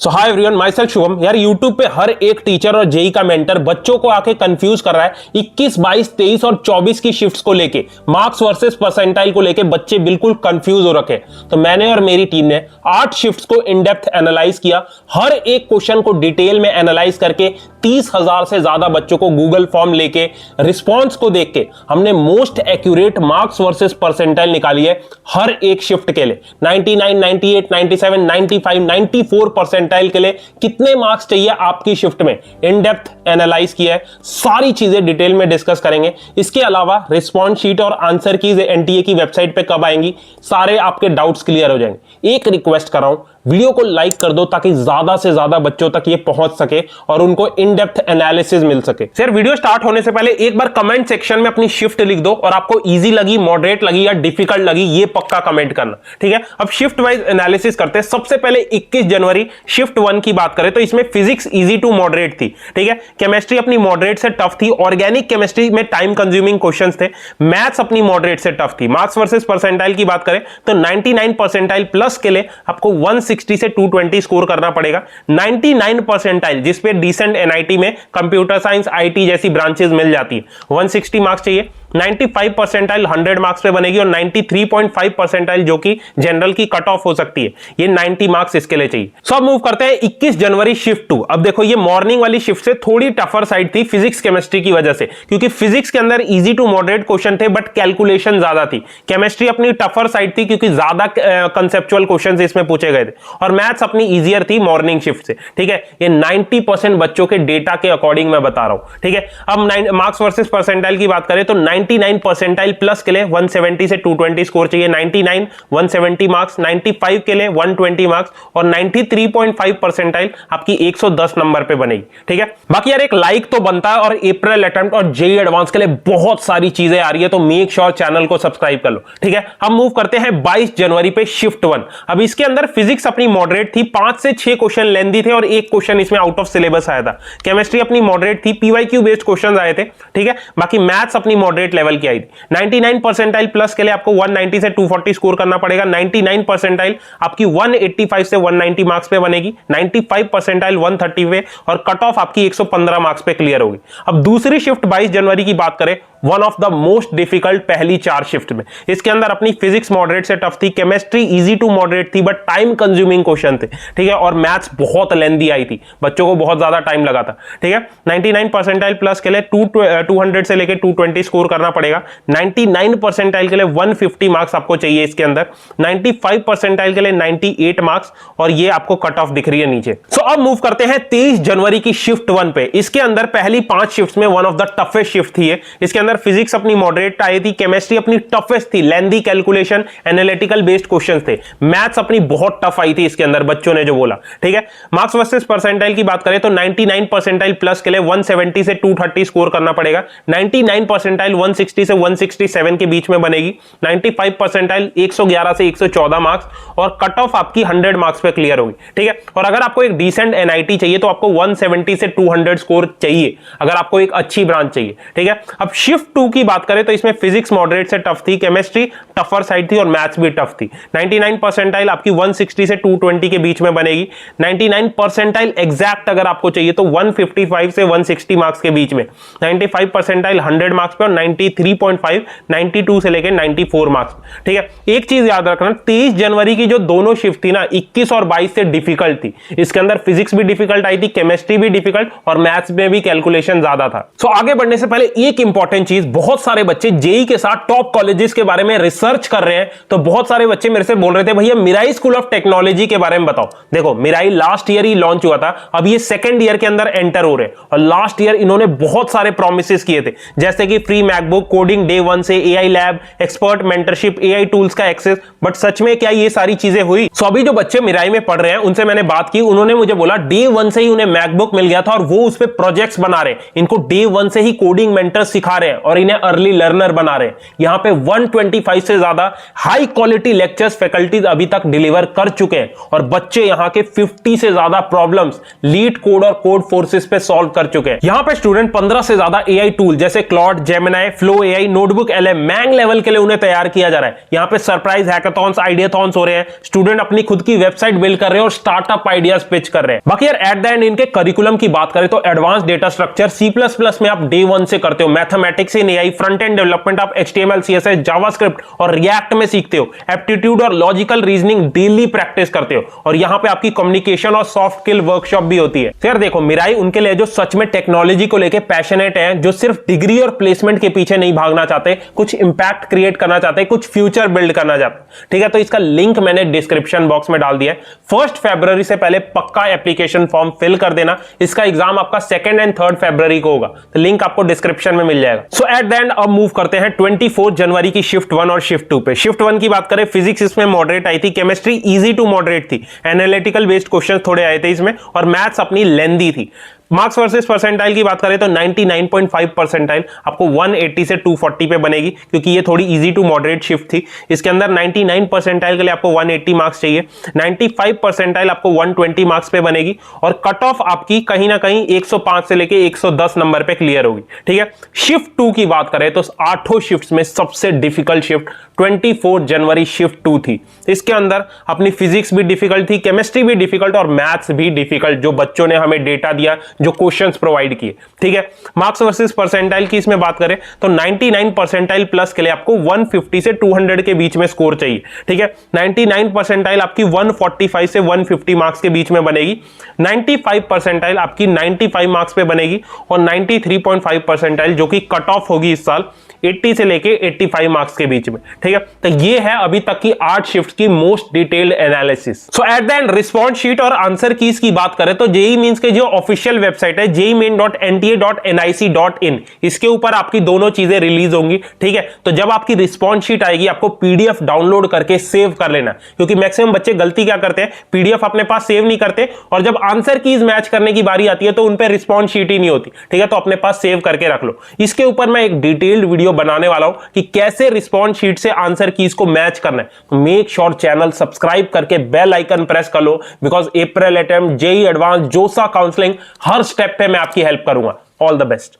So hi everyone, my self Shubham. यार YouTube पे हर एक टीचर और जेई का मेंटर बच्चों को आके कंफ्यूज कर रहा है। 21, 22, 23 और 24 की शिफ्ट्स को लेके, मार्क्स वर्सेस परसेंटाइल को लेके बच्चे बिल्कुल कंफ्यूज हो रखे। तो मैंने और मेरी टीम ने 8 शिफ्ट्स को इन डेप्थ एनालाइज किया। हर एक क्वेश्चन को डिटेल में एनालाइज करके 30,000 से ज्यादा बच्चों को गूगल फॉर्म लेके रिस्पॉन्स को देख के हमने most accurate marks versus percentile निकाली है हर एक शिफ्ट के लिए। 99, 98, 97, 95, 94 परसेंटाइल के लिए कितने मार्क्स चाहिए आपकी शिफ्ट में, इन डेप्थ एनालाइज किया है। सारी चीजें डिटेल में डिस्कस करेंगे। इसके अलावा रिस्पॉन्स शीट और आंसर कीज एनटीए की वेबसाइट पे कब आएंगी, सारे आपके डाउट्स क्लियर हो जाएंगे। एक रिक्वेस्ट कर रहा हूं, वीडियो को लाइक कर दो ताकि ज्यादा से ज्यादा बच्चों तक ये पहुंच सके और उनको इन डेप्थ एनालिसिस मिल सके। सर, वीडियो स्टार्ट होने से पहले एक बार कमेंट सेक्शन में अपनी शिफ्ट लिख दो और आपको इजी लगी, मॉडरेट लगी या डिफिकल्ट लगी, ये पक्का कमेंट करना, ठीक है। अब शिफ्ट वाइज एनालिसिस करते हैं। सबसे पहले 21 जनवरी शिफ्ट 1 की बात करें तो इसमें फिजिक्स इजी टू मॉडरेट थी, ठीक है। केमिस्ट्री अपनी मॉडरेट से टफ थी। ऑर्गेनिक केमिस्ट्री में टाइम कंज्यूमिंग क्वेश्चंस थे। मैथ्स अपनी मॉडरेट से टफ थी। मार्क्स वर्सेस परसेंटाइल की बात करें तो 99 परसेंटाइल प्लस के लिए आपको 160 से 220 स्कोर करना पड़ेगा। 99 परसेंटाइल जिसपे डिसेंट एनआईटी में कंप्यूटर साइंस, आईटी जैसी ब्रांचेस मिल जाती है, 160 मार्क्स चाहिए। 95 परसेंटाइल 100 मार्क्स पे बनेगी और 93.5 परसेंटाइल जो कि जनरल की कट ऑफ हो सकती है, ये 90 मार्क्स इसके लिए चाहिए। सो अब मूव करते हैं 21 जनवरी शिफ्ट 2। अब देखो, ये मॉर्निंग वाली शिफ्ट से थोड़ी टफर साइड थी फिजिक्स केमिस्ट्री की वजह से, क्योंकि फिजिक्स के अंदर इजी टू मॉडरेट क्वेश्चन थे बट कैलकुलेशन ज्यादा थी। केमिस्ट्री अपनी टफर साइड थी क्योंकि ज्यादा कंसेप्चुअल क्वेश्चन इसमें पूछे गए थे, और मैथ्स अपनी इजियर थी मॉर्निंग शिफ्ट से, ठीक है। ये 90% बच्चों के डेटा के अकॉर्डिंग मैं बता रहा हूं, ठीक है। अब मार्क्स वर्सेस परसेंटाइल की बात करें तो 99 परसेंटाइल प्लस के लिए 170 से 220 स्कोर चाहिए। 99 170 मार्क्स, 95 के लिए 120 मार्क्स और 93.5 परसेंटाइल आपकी 110 नंबर पे बनेगी, ठीक है। बाकी यार एक लाइक तो बनता है, और अप्रैल अटेम्प्ट और जेईई एडवांस के लिए बहुत सारी चीजें आ रही है, तो मेक श्योर चैनल को सब्सक्राइब कर लो, ठीक है। हम मूव करते हैं 22 जनवरी पे शिफ्ट 1। अब इसके अंदर फिजिक्स अपनी मॉडरेट थी। 5 से 6 क्वेश्चन लेंथी थे और एक क्वेश्चन इसमें आउट ऑफ सिलेबस आया था। केमिस्ट्री अपनी मॉडरेट थी, पीवाईक्यू बेस्ड क्वेश्चन आए थे, ठीक है। बाकी मैथ्स अपनी मॉडरेट लेवल की आई थी। 99 परसेंटाइल प्लस के लिए आपको 190 से 240 स्कोर करना पड़ेगा। 99 परसेंटाइल आपकी 185 से 190 मार्क्स पे बनेगी। 95 परसेंटाइल 130 पे, और कट ऑफ आपकी 115 मार्क्स पे क्लियर होगी। अब दूसरी शिफ्ट 22 जनवरी की बात करें, one of the most difficult पहली 4 शिफ्ट में। इसके अंदर अपनी फिजिक्स मॉडरेट से टफ थी, केमिस्ट्री इजी टू मॉडरेट थी बट टाइम कंज्यूमिंग क्वेश्चन थे, ठीक है। और मैथ्स बहुत लेंथी आई थी, बच्चों को बहुत ज्यादा टाइम लगा था, ठीक है। 99 परसेंटाइल प्लस के लिए 200 से लेकर 220 स्कोर करना पड़ेगा। 99 परसेंटाइल के लिए 150 मार्क्स आपको चाहिए इसके अंदर। 95 परसेंटाइल के लिए 98 मार्क्स, और ये आपको कट ऑफ दिख रही है नीचे। सो अब मूव करते हैं 23 जनवरी की शिफ्ट 1 पे। इसके अंदर पहली 5 शिफ्ट्स में one of the toughest shift थी। इसके अंदर फिजिक्स अपनी मॉडरेट आई थी, केमिस्ट्री अपनी टफेस्ट थी, lengthy calculation, analytical based questions थे। मैथ्स अपनी बहुत टफ आई थी इसके अंदर, बच्चों ने जो बोला, ठीक है। मार्क्स वर्सेस परसेंटाइल की बात करें तो 99 परसेंटाइल प्लस के लिए 170 से 230 स्कोर करना पड़ेगा। 99 परसेंटाइल 160 से 167 के बीच में बनेगी। 95 परसेंटाइल 111 से 114 मार्क्स, और कट ऑफ आपकी 100 मार्क्स पे क्लियर होगी, ठीक है। और अगर आपको एक डिसेंट एनआईटी चाहिए तो आपको 170 से 200 स्कोर चाहिए, अगर आपको एक अच्छी ब्रांच चाहिए, ठीक है। अब शिफ्ट 2 की बात करें तो इसमें फिजिक्स मॉडरेट से टफ थी, केमिस्ट्री टफर साइड थी और मैथ्स भी टफ थी। 99 परसेंटाइल आपकी 160 से 220 के बीच में बनेगी। 99 परसेंटाइल एग्जैक्ट अगर आपको चाहिए तो 155 से 160 मार्क्स के बीच में। 95 परसेंटाइल 100 मार्क्स पे, और 93.5 92 से लेकर 94 मार्क्स, ठीक है। एक चीज याद रखना, 23 जनवरी की जो दोनों शिफ्ट थी ना, 21 और 22 से डिफिकल्ट थी। इसके अंदर फिजिक्स भी डिफिकल्ट आई थी, केमिस्ट्री भी डिफिकल्ट, और मैथ्स में भी कैलकुलेशन ज्यादा था। सो आगे बढ़ने से पहले एक इंपॉर्टेंट चीज, बहुत सारे बच्चे जेईई के साथ टॉप कॉलेजेस के बारे में रिसर्च कर रहे हैं, तो बहुत सारे बच्चे मेरे से बोल रहे थे भैया मिराई स्कूल ऑफ टेक्नोलॉजी के बारे में बताओ। देखो, मिराई लास्ट ईयर ही लॉन्च हुआ था, अब ये सेकंड ईयर के अंदर एंटर हो रहे हैं, और लास्ट ईयर इन्होंने बहुत सारे प्रॉमिसेस किए थे, जैसे कि फ्री मैकबुक, कोडिंग डे 1 से, AI lab, expert mentorship, AI tools का एक्सेस। बट सच में क्या ये सारी चीजें हुई? सो अभी जो बच्चे मिराई में पढ़ रहे हैं उनसे मैंने बात की, उन्होंने मुझे बोला डे 1 से ही उन्हें मैकबुक मिल गया था और वो उस पे प्रोजेक्ट्स बना रहे हैं, इनको डे 1 से ही कोडिंग मेंटर सिखा रहे हैं, और इन्हें अर्ली लर्नर बना रहे हैं। यहां पे 125 से ज्यादा हाई क्वालिटी लेक्चर्स फैकल्टीज अभी तक डिलीवर कर चुके हैं और बच्चे यहां के 50 से ज्यादा प्रॉब्लम्स लीड कोड और कोड फोर्सेस पे सॉल्व कर चुके हैं। यहां पे स्टूडेंट 15 से ज्यादा एआई टूल जैसे Claude, Gemini, Flow AI, Notebook LM, मैंग लेवल के लिए उन्हें तैयार किया जा रहा है। यहां पे सरप्राइज हैकाथॉन्स, आइडियाथॉन्स हो रहे हैं, स्टूडेंट अपनी खुद की वेबसाइट बिल्ड कर रहे हैं और स्टार्टअप आइडियाज पिच कर रहे हैं। बाकी यार एट द एंड इनके करिकुलम की बात करें तो एडवांस डेटा स्ट्रक्चर C++ में आप डे 1 से करते हो, मैथमेटिक्स इन एआई, फ्रंट एंड डेवलपमेंट आप HTML, CSS, जावास्क्रिप्ट और रिएक्ट में सीखते हो, एप्टीट्यूड और लॉजिकल रीजनिंग डेली प्रैक्टिस करते हो और यहां पे आपकी कम्युनिकेशन और सॉफ्ट स्किल वर्कशॉप भी होती है। फिर देखो मिराई उनके लिए जो सच में टेक्नोलॉजी को लेके पैशनेट है, जो सिर्फ डिग्री और प्लेसमेंट के पीछे नहीं भागना चाहते, कुछ इंपैक्ट क्रिएट करना चाहते, कुछ फ्यूचर बिल्ड करना चाहते। ठीक है, तो इसका लिंक मैंने डिस्क्रिप्शन बॉक्स में डाल दिया है। 1 फरवरी से पहले पक्का एप्लीकेशन फॉर्म फिल कर देना। इसका एग्जाम आपका 2 एंड 3 फरवरी को होगा, तो लिंक आपको डिस्क्रिप्शन में मिल जाएगा। सो एट द एंड अब मूव करते हैं 24 जनवरी की शिफ्ट 1 और शिफ्ट 2 पे। शिफ्ट 1 की बात करें, फिजिक्स इसमें मॉडरेट आई थी, केमिस्ट्री इजी टू मॉडरेट थी, एनालिटिकल बेस्ड क्वेश्चन थोड़े आए थे इसमें और मैथ्स अपनी लेंदी थी। मार्क्स वर्सेस परसेंटाइल की बात करें तो 99.5 परसेंटाइल आपको 180 से 240 पे बनेगी, क्योंकि ये थोड़ी इजी टू मॉडरेट शिफ्ट थी। इसके अंदर 99 परसेंटाइल के लिए आपको 180 मार्क्स चाहिए, 95 परसेंटाइल आपको 120 मार्क्स पे बनेगी और कट ऑफ आपकी कहीं ना कहीं 105 से लेके 110 नंबर पे क्लियर होगी। ठीक है, शिफ्ट 2 की बात करें तो 8 शिफ्ट में सबसे डिफिकल्ट शिफ्ट 24 जनवरी शिफ्ट 2 थी। इसके अंदर अपनी फिजिक्स भी डिफिकल्ट थी, केमिस्ट्री भी डिफिकल्ट और मैथ्स भी डिफिकल्ट, जो बच्चों ने हमें डेटा दिया, जो क्वेश्चंस प्रोवाइड किए। ठीक है, मार्क्स वर्सेस परसेंटाइल की इसमें बात करें तो 99 परसेंटाइल प्लस के लिए आपको 150 से 200 के बीच में स्कोर चाहिए। ठीक है, 99 परसेंटाइल आपकी 145 से 150 मार्क्स के बीच में बनेगी, 95 परसेंटाइल आपकी 95 मार्क्स पे बनेगी और 93.5 परसेंटाइल जो कि कट ऑफ होगी इस साल 80 से लेके 85 मार्क्स के बीच में। ठीक है, तो ये है अभी तक की 8 शिफ्ट की most detailed analysis. So at the end response sheet और आंसर कीज की बात करें तो जेईई मेंस के जो ऑफिशियल वेबसाइट है jemain.nta.nic.in, इसके ऊपर आपकी दोनों चीजें रिलीज होंगी। ठीक है, तो जब आपकी रिस्पॉन्स शीट आएगी आपको पीडीएफ डाउनलोड करके सेव कर लेना, क्योंकि मैक्सिमम बच्चे गलती क्या करते हैं, पीडीएफ अपने पास सेव नहीं करते और जब आंसर कीज मैच करने की बारी आती है तो उन पे रिस्पॉन्स शीट ही नहीं होती। ठीक है, तो अपने पास सेव करके रख लो। इसके ऊपर मैं एक डिटेल्ड वीडियो बनाने वाला हूं कि कैसे रिस्पॉन्स शीट से आंसर कीज को मैच करना है। तो मेक श्योर चैनल सब्सक्राइब करके बेल आइकन प्रेस कर लो, because April attempt, JEE advance, JoSAA counselling, हर स्टेप पे मैं आपकी हेल्प करूंगा। All the best.